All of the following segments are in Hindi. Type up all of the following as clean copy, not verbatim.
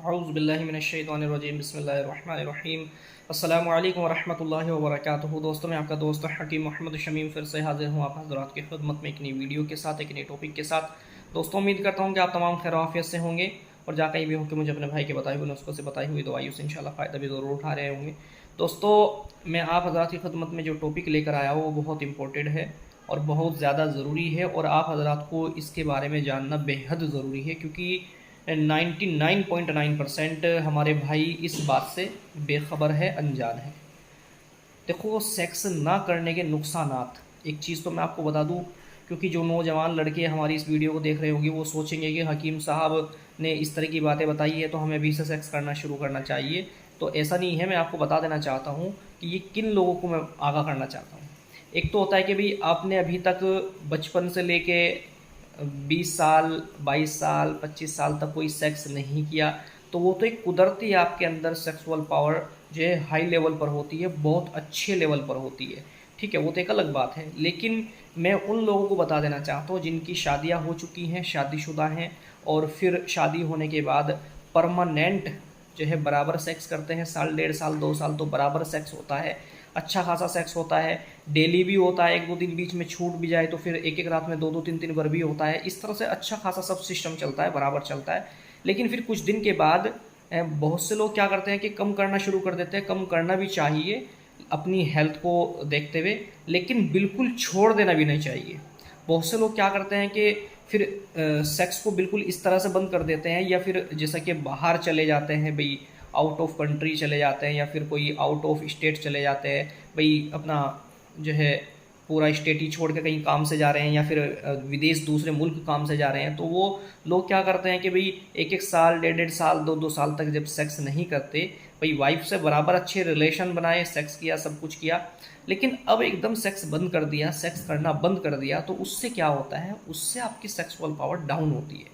औज़ुबिल्लाहिमिनश्शैतानिर्रजीम बिस्मिल्लाहिर्रहमानिर्रहीम अस्सलामु अलैकुम वरहमतुल्लाहि वबरकातुहू। दोस्तों, मैं आपका दोस्त हकीम मोहम्मद शमीम फिर से हाजिर हूँ आप हज़रात की खिदमत में एक नई वीडियो के साथ, एक नई टॉपिक के साथ। दोस्तों, उम्मीद करता हूँ कि आप तमाम खैर आफियत से होंगे और जहाँ कहीं भी हो कि मुझे अपने भाई के बताए हुए नुस्खों से बताई हुई दवाइयों से इंशाल्लाह फ़ायदा भी ज़रूर उठा रहे होंगे। दोस्तों, मैं आप हज़रात की खिदमत में जो टॉपिक लेकर आया हूँ वो बहुत इंपॉर्टेंट है और बहुत ज़्यादा ज़रूरी है और आप हज़रात को इसके बारे में जानना बेहद ज़रूरी है, क्योंकि 99.9% हमारे भाई इस बात से बेखबर है, अनजान है। देखो, सेक्स ना करने के नुकसानात, एक चीज़ तो मैं आपको बता दूं, क्योंकि जो नौजवान लड़के हमारी इस वीडियो को देख रहे होंगे वो सोचेंगे कि हकीम साहब ने इस तरह की बातें बताई है तो हमें अभी से सेक्स करना शुरू करना चाहिए। तो ऐसा नहीं है। मैं आपको बता देना चाहता हूँ कि ये किन लोगों को मैं आगाह करना चाहता हूँ। एक तो होता है कि भाई आपने अभी तक बचपन से लेके 20 साल, 22 साल, 25 साल तक कोई सेक्स नहीं किया, तो वो तो एक कुदरती आपके अंदर सेक्सुअल पावर जो है हाई लेवल पर होती है, बहुत अच्छे लेवल पर होती है। ठीक है, वो तो एक अलग बात है। लेकिन मैं उन लोगों को बता देना चाहता हूँ जिनकी शादियाँ हो चुकी हैं, शादीशुदा हैं, और फिर शादी होने के बाद परमानेंट जो है बराबर सेक्स करते हैं, साल, 1.5 साल, 2 साल तो बराबर सेक्स होता है, अच्छा खासा सेक्स होता है, डेली भी होता है, 1-2 दिन बीच में छूट भी जाए तो फिर एक एक रात में 2-2, 3-3 बार भी होता है। इस तरह से अच्छा खासा सब सिस्टम चलता है, बराबर चलता है। लेकिन फिर कुछ दिन के बाद बहुत से लोग क्या करते हैं कि कम करना शुरू कर देते हैं। कम करना भी चाहिए अपनी हेल्थ को देखते हुए, लेकिन बिल्कुल छोड़ देना भी नहीं चाहिए। बहुत से लोग क्या करते हैं कि फिर सेक्स को बिल्कुल इस तरह से बंद कर देते हैं, या फिर जैसा कि बाहर चले जाते हैं भाई, आउट ऑफ कंट्री चले जाते हैं, या फिर कोई आउट ऑफ स्टेट चले जाते हैं भाई, अपना जो है पूरा स्टेट ही छोड़ के कहीं काम से जा रहे हैं, या फिर विदेश दूसरे मुल्क काम से जा रहे हैं। तो वो लोग क्या करते हैं कि भाई 1-1 साल, 1.5-1.5 साल, 2-2 साल तक जब सेक्स नहीं करते, भाई वाइफ से बराबर अच्छे रिलेशन बनाए, सेक्स किया, सब कुछ किया, लेकिन अब एकदम सेक्स बंद कर दिया, सेक्स करना बंद कर दिया, तो उससे क्या होता है, उससे आपकी सेक्सुअल पावर डाउन होती है।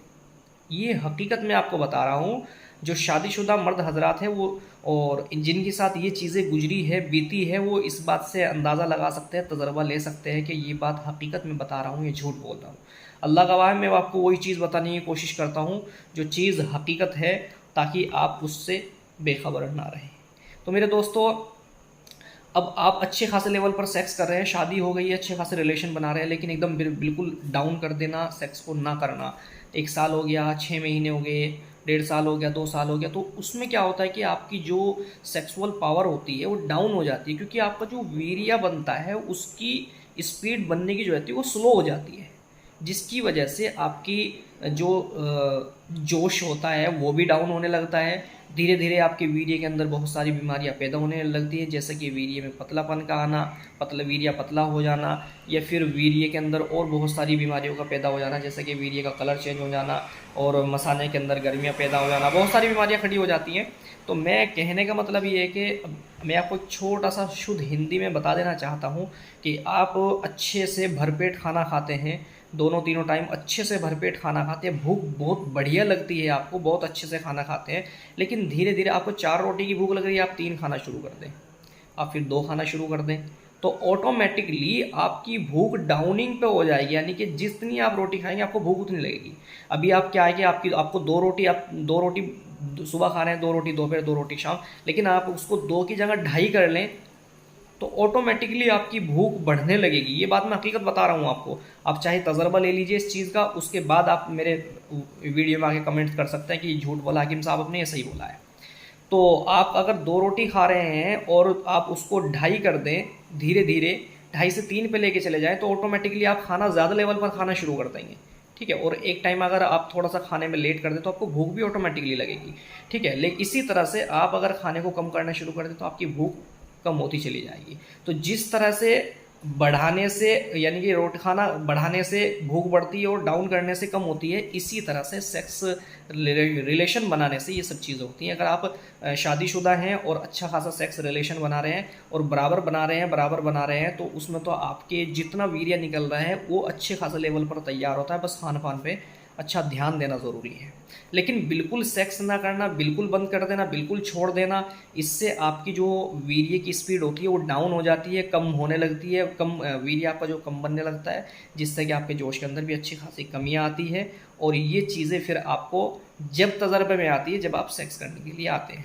ये हकीकत मैं आपको बता रहा हूँ। जो शादीशुदा मर्द हजरात हैं वो, और जिनके साथ ये चीज़ें गुजरी है, बीती है, वो इस बात से अंदाज़ा लगा सकते हैं, तजर्बा ले सकते हैं कि ये बात हकीकत में बता रहा हूँ, ये झूठ बोल रहा हूँ। अल्लाह गवाह है, मैं आपको वही चीज़ बताने की कोशिश करता हूँ जो चीज़ हकीकत है, ताकि आप उससे बेखबर ना रहें। तो मेरे दोस्तों, अब आप अच्छे खासे लेवल पर सेक्स कर रहे हैं, शादी हो गई है, अच्छे खासे रिलेशन बना रहे हैं, लेकिन एकदम बिल्कुल डाउन कर देना, सेक्स को ना करना, 1 साल हो गया, 6 महीने हो गए, 1.5 साल हो गया, 2 साल हो गया, तो उसमें क्या होता है कि आपकी जो सेक्सुअल पावर होती है वो डाउन हो जाती है, क्योंकि आपका जो वीर्य बनता है उसकी स्पीड बनने की जो रहती है वो स्लो हो जाती है, जिसकी वजह से आपकी जो जोश होता है वो भी डाउन होने लगता है। धीरे धीरे आपके वीर्य के अंदर बहुत सारी बीमारियां पैदा होने लगती हैं, जैसे कि वीर्य में पतलापन का आना, वीर्य पतला हो जाना, या फिर वीर्य के अंदर और बहुत सारी बीमारियों का पैदा हो जाना, जैसे कि वीर्य का कलर चेंज हो जाना और मसाने के अंदर गर्मियाँ पैदा हो जाना, बहुत सारी बीमारियाँ खड़ी हो जाती हैं। तो मैं कहने का मतलब ये है कि मैं आपको एक छोटा सा शुद्ध हिंदी में बता देना चाहता हूँ कि आप अच्छे से भरपेट खाना खाते हैं, दोनों तीनों टाइम अच्छे से भरपेट खाना खाते हैं, भूख बहुत बढ़िया लगती है आपको, बहुत अच्छे से खाना खाते हैं, लेकिन धीरे धीरे आपको 4 रोटी की भूख लग रही है, आप 3 खाना शुरू कर दें, आप फिर 2 खाना शुरू कर दें, तो ऑटोमेटिकली आपकी भूख डाउनिंग पे हो जाएगी, यानी कि जितनी आप रोटी खाएंगे आपको भूख उतनी लगेगी। अभी आप क्या है कि आपको 2 रोटी, आप 2 रोटी सुबह खा रहे हैं, 2 रोटी दोपहर, 2 रोटी शाम, लेकिन आप उसको 2 की जगह 2.5 कर लें तो ऑटोमेटिकली आपकी भूख बढ़ने लगेगी। ये बात मैं हकीकत बता रहा हूँ आपको। आप चाहे तजर्बा ले लीजिए इस चीज़ का, उसके बाद आप मेरे वीडियो में आके कमेंट कर सकते हैं कि झूठ बोला हकीम साहब अपने, ये सही बोला है। तो आप अगर 2 रोटी खा रहे हैं और आप उसको 2.5 कर दें, धीरे धीरे 2.5 से 3 पे लेके चले जाएं, तो ऑटोमेटिकली आप खाना ज़्यादा लेवल पर खाना शुरू कर देंगे। ठीक है, और एक टाइम अगर आप थोड़ा सा खाने में लेट कर दें तो आपको भूख भी ऑटोमेटिकली लगेगी। ठीक है, लेकिन इसी तरह से आप अगर खाने को कम करना शुरू कर दें तो आपकी भूख कम होती चली जाएगी। तो जिस तरह से बढ़ाने से, यानी कि रोटी खाना बढ़ाने से भूख बढ़ती है और डाउन करने से कम होती है, इसी तरह से सेक्स रिलेशन बनाने से ये सब चीज़ें होती हैं। अगर आप शादीशुदा हैं और अच्छा खासा सेक्स रिलेशन बना रहे हैं और बराबर बना रहे हैं, तो उसमें तो आपके जितना वीर्य निकल रहा है वो अच्छे खासा लेवल पर तैयार होता है, बस खान पान पे अच्छा ध्यान देना ज़रूरी है। लेकिन बिल्कुल सेक्स ना करना, बिल्कुल बंद कर देना, बिल्कुल छोड़ देना, इससे आपकी जो वीर्य की स्पीड होती है वो डाउन हो जाती है, कम होने लगती है, वीर्य आपका जो कम बनने लगता है, जिससे कि आपके जोश के अंदर भी अच्छी खासी कमियाँ आती है। और ये चीज़ें फिर आपको जब तजर्बे में आती है, जब आप सेक्स करने के लिए आते हैं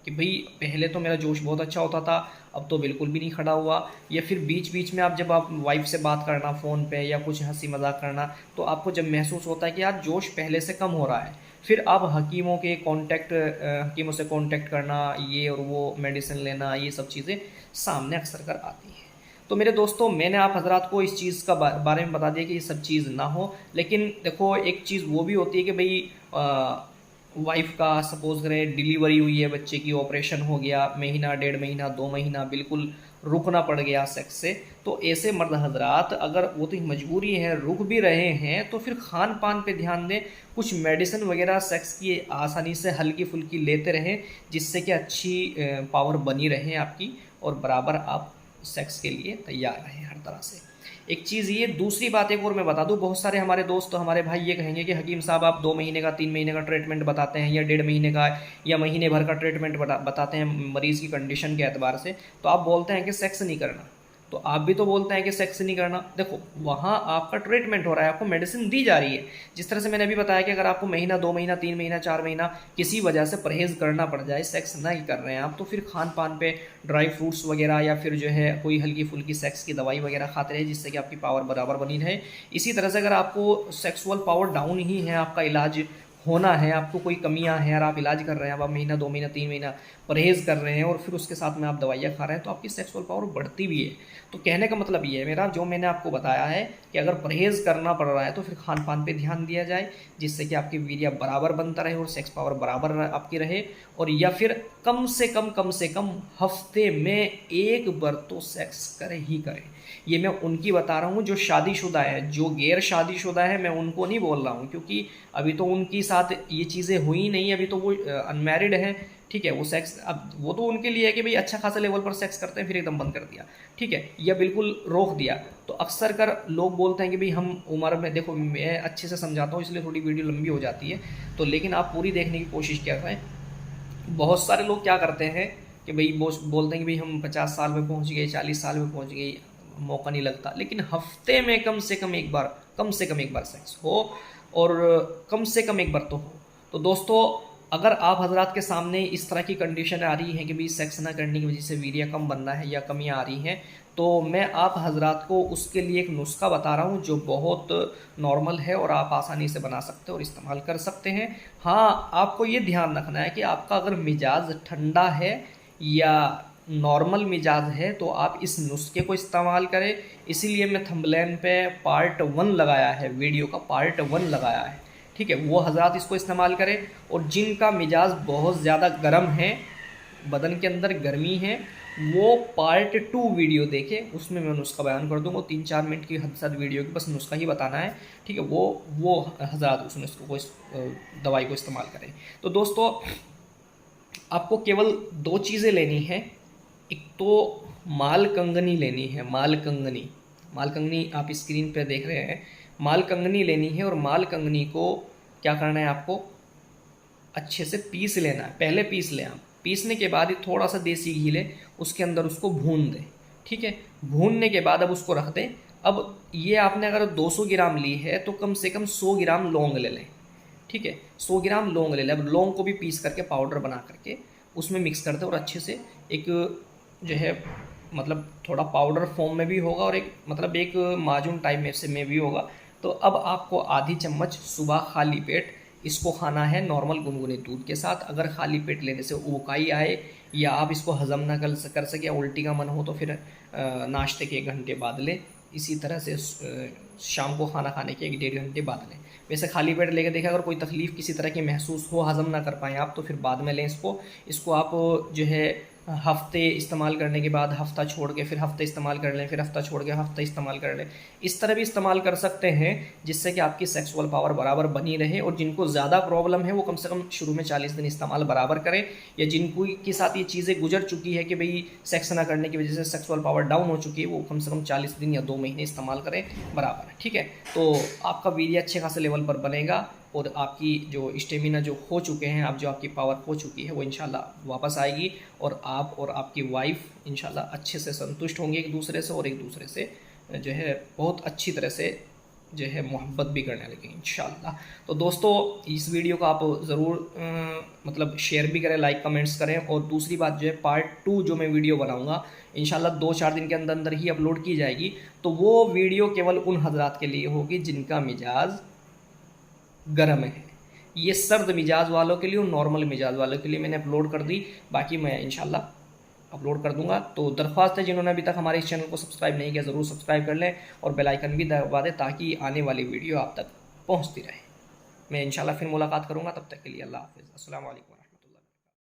कि भाई पहले तो मेरा जोश बहुत अच्छा होता था, अब तो बिल्कुल भी नहीं खड़ा हुआ। या फिर बीच बीच में जब आप वाइफ से बात करना फ़ोन पे या कुछ हंसी मजाक करना, तो आपको जब महसूस होता है कि यार जोश पहले से कम हो रहा है, फिर आप हकीमों से कांटेक्ट करना, ये और वो मेडिसिन लेना, ये सब चीज़ें सामने अक्सर कर आती हैं। तो मेरे दोस्तों, मैंने आप हजरात को इस चीज़ का बारे में बता दिया कि ये सब चीज़ ना हो। लेकिन देखो, एक चीज़ वो भी होती है कि भाई वाइफ का सपोज करें डिलीवरी हुई है, बच्चे की ऑपरेशन हो गया, महीना, 1.5 महीना, 2 महीना बिल्कुल रुकना पड़ गया सेक्स से, तो ऐसे मर्द हजरात, अगर वो तो मजबूरी है, रुक भी रहे हैं, तो फिर खान पान पे ध्यान दें, कुछ मेडिसिन वगैरह सेक्स की आसानी से हल्की फुल्की लेते रहें, जिससे कि अच्छी पावर बनी रहे आपकी, और बराबर आप सेक्स के लिए तैयार रहें हर तरह से। एक चीज़ ये, दूसरी बात एक और मैं बता दूं, बहुत सारे हमारे दोस्त, हमारे भाई ये कहेंगे कि हकीम साहब आप 2 महीने का, 3 महीने का ट्रीटमेंट बताते हैं, या 1.5 महीने का, या महीने भर का ट्रीटमेंट बताते हैं मरीज़ की कंडीशन के एतबार से, तो आप बोलते हैं कि सेक्स नहीं करना। तो आप भी तो बोलते हैं कि सेक्स नहीं करना। देखो, वहाँ आपका ट्रीटमेंट हो रहा है, आपको मेडिसिन दी जा रही है। जिस तरह से मैंने अभी बताया कि अगर आपको महीना, 2 महीना, 3 महीना, 4 महीना किसी वजह से परहेज़ करना पड़ जाए, सेक्स नहीं कर रहे हैं आप, तो फिर खान पान पे ड्राई फ्रूट्स वगैरह, या फिर जो है कोई हल्की फुल्की सेक्स की दवाई वगैरह खाते रहे, जिससे कि आपकी पावर बराबर बनी रहे। इसी तरह से अगर आपको सेक्सुअल पावर डाउन ही है, आपका इलाज होना है, आपको कोई कमियां हैं और आप इलाज कर रहे हैं, अब आप महीना, 2 महीना, 3 महीना परहेज़ कर रहे हैं, और फिर उसके साथ में आप दवाइयाँ खा रहे हैं, तो आपकी सेक्सुअल पावर बढ़ती भी है। तो कहने का मतलब ये है मेरा, जो मैंने आपको बताया है कि अगर परहेज़ करना पड़ रहा है, तो फिर खान पान पे ध्यान दिया जाए, जिससे कि आपकी वीर्य बराबर बनता रहे और सेक्स पावर बराबर आपकी रहे। और या फिर कम से कम हफ्ते में एक बार तो सेक्स करे ही करे। ये मैं उनकी बता रहा हूँ जो शादीशुदा है, जो गैर शादीशुदा है मैं उनको नहीं बोल रहा हूँ, क्योंकि अभी तो उनके साथ ये चीज़ें हुई नहीं, अभी तो वो अनमैरिड हैं, ठीक है। वो सेक्स, अब वो तो उनके लिए है कि भाई अच्छा खासा लेवल पर सेक्स करते हैं, फिर एकदम बंद कर दिया, ठीक है, या बिल्कुल रोक दिया। तो अक्सर कर लोग बोलते हैं कि भाई हम उम्र में, देखो मैं अच्छे से समझाता हूँ इसलिए थोड़ी वीडियो लंबी हो जाती है, तो लेकिन आप पूरी देखने की कोशिश क्या करें। बहुत सारे लोग क्या करते हैं कि भाई बोलते हैं कि भाई हम 50 साल में पहुंच गए, 40 साल में पहुंच गए, मौका नहीं लगता। लेकिन हफ्ते में कम से कम एक बार, सेक्स हो, और कम से कम एक बार तो हो। तो दोस्तों, अगर आप हजरात के सामने इस तरह की कंडीशन आ रही है कि भाई सेक्स ना करने की वजह से वीर्य कम बनना है या कमियां आ रही हैं, तो मैं आप हजरात को उसके लिए एक नुस्खा बता रहा हूँ जो बहुत नॉर्मल है और आप आसानी से बना सकते हैं और इस्तेमाल कर सकते हैं। हाँ, आपको ये ध्यान रखना है कि आपका अगर मिजाज ठंडा है या नॉर्मल मिजाज है, तो आप इस नुस्खे को इस्तेमाल करें। इसीलिए मैं थंबनेल पे पार्ट 1 लगाया है, वीडियो का पार्ट 1 लगाया है, ठीक है। वो हजरात इसको इस्तेमाल करें। और जिनका मिजाज बहुत ज़्यादा गर्म है, बदन के अंदर गर्मी है, वो पार्ट 2 वीडियो देखें, उसमें मैं नुस्खा बयान कर दूंगा। 3-4 मिनट की हद से वीडियो की बस नुस्खा ही बताना है, ठीक है। वो हजरात उस नुस्खे को, इस दवाई को इस्तेमाल करें। तो दोस्तों, आपको केवल 2 चीज़ें लेनी है। एक तो माल कंगनी लेनी है, माल कंगनी आप स्क्रीन पर देख रहे हैं, माल कंगनी लेनी है। और माल कंगनी को क्या करना है, आपको अच्छे से पीस लेना है। पहले पीस लें आप, पीसने के बाद थोड़ा सा देसी घी लें, उसके अंदर उसको भून दें, ठीक है। भूनने के बाद अब उसको रख दें। अब ये आपने अगर 200 ग्राम ली है, तो कम से कम 100 ग्राम लौंग ले लें, ठीक है। 100 ग्राम लौंग ले लें। अब लौंग को भी पीस करके पाउडर बना करके उसमें मिक्स कर दें, और अच्छे से एक जो है, मतलब थोड़ा पाउडर फॉर्म में भी होगा, और एक मतलब एक माजून टाइप में से में भी होगा। तो अब आपको आधी चम्मच सुबह खाली पेट इसको खाना है, नॉर्मल गुनगुने दूध के साथ। अगर खाली पेट लेने से उबकाई आए, या आप इसको हजम ना कर सके, या उल्टी का मन हो, तो फिर नाश्ते के 1 घंटे बाद लें। इसी तरह से शाम को खाना खाने के 1-1.5 घंटे बाद लें। वैसे खाली पेट लेके देखें, अगर कोई तकलीफ़ किसी तरह की महसूस हो, हजम ना कर पाएँ आप, तो फिर बाद में लें इसको आप जो है हफ्ते इस्तेमाल करने के बाद हफ्ता छोड़ के फिर हफ्ते इस्तेमाल कर लें, फिर हफ्ता छोड़ के हफ्ता इस्तेमाल कर लें। इस तरह भी इस्तेमाल कर सकते हैं, जिससे कि आपकी सेक्सुअल पावर बराबर बनी रहे। और जिनको ज़्यादा प्रॉब्लम है, वो कम से कम शुरू में 40 दिन इस्तेमाल बराबर करें। या जिनको के साथ ये चीज़ें गुजर चुकी है कि भाई सेक्स ना करने की वजह से सेक्सुअल पावर डाउन हो चुकी है, वो कम से कम 40 दिन या 2 महीने इस्तेमाल करें बराबर। है, ठीक है। तो आपका वीर्य अच्छे खासे लेवल पर बनेगा और आपकी जो स्टेमिना जो हो चुके हैं, अब जो आपकी पावर हो चुकी है वो इंशाल्लाह वापस आएगी और आप और आपकी वाइफ इंशाल्लाह अच्छे से संतुष्ट होंगे एक दूसरे से, और एक दूसरे से जो है बहुत अच्छी तरह से जो है मोहब्बत भी करने लगे इंशाल्लाह। तो दोस्तों इस वीडियो को आप ज़रूर मतलब शेयर भी करें, लाइक कमेंट्स करें। और दूसरी बात जो है पार्ट 2 जो मैं वीडियो बनाऊंगा इंशाल्लाह 2-4 दिन के अंदर अंदर ही अपलोड की जाएगी। तो वो वीडियो केवल उन हजरात के लिए होगी जिनका मिजाज गर्म है। ये सर्द मिजाज वालों के लिए और नॉर्मल मिजाज वालों के लिए मैंने अपलोड कर दी, बाकी मैं इंशाल्लाह अपलोड कर दूंगा। तो दरख्वास्त है जिन्होंने अभी तक हमारे इस चैनल को सब्सक्राइब नहीं किया ज़रूर सब्सक्राइब कर लें और बेल आइकन भी दबा दें ताकि आने वाली वीडियो आप तक पहुंचती रहे। मैं इंशाल्लाह फिर मुलाकात करूंगा, तब तक के लिए अल्लाह हाफ़िज़, अस्सलाम वालेकुम।